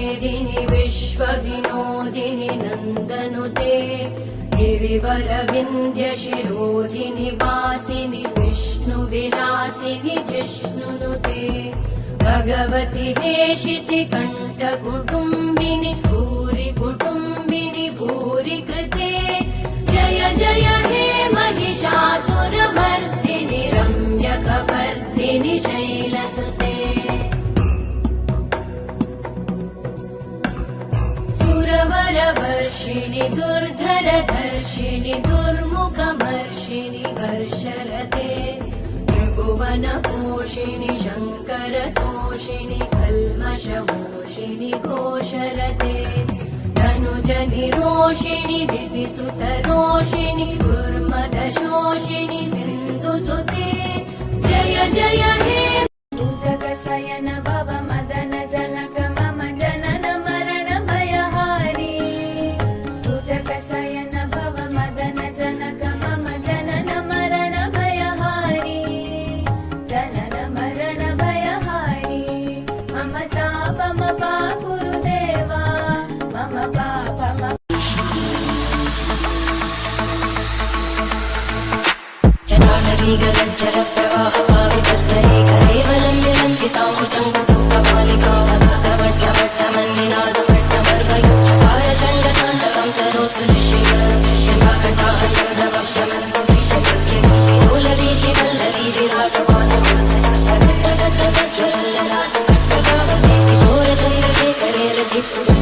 मेदिनि विश्वविनोदिनि नन्दनुते गिरिवरविन्द्यशिरोधिनि वासिनि विष्णुविलासिनि जिष्णुनुते भगवति हेशिति कण्ठकुटुम्बिनि भूरि कुटुम्बिनि भूरि कृते जय जय हे महिषासुरमर्दिनि रम्यकपर्दिनि शैलसुते सुरवरवर्षिणि दुर्धरधर्षिणि दुर्मुखमर्षिणि वर्षरते त्रिभुवनपोषिणि शङ्करतोषिणि कल्मषमोषिणि घोषरते धनुजनिरोषिणि दितिसुतरोषिणि दुर्मदशोषिणि सिन्धुसुते जय जय हे भुजगशयन भव मदन जनक मम जनन मरण भयहारी भुजगशयन भव मदन जनक मम जनन मरण भयहारी जनन मरण भयहारी मम तापम गुरुदेवा मम पापम जनानवीगलज्जल प्रवाह पावितस्तरे कलेवलं विलम्बिताम्बुजं कपालिकावट्टमन्निनादमट्टमर्वयुच्चकारचण्डताण्डवं तनोतु निश्चयकटाः संभ्रमश्यमन्तोलवीचि वल्लवी विराजमानमूर्धजट्टगट्टगट्टगज्ज्वलल्ललाटगट्टगावते किशोरचन्द्रशेखरे रचितु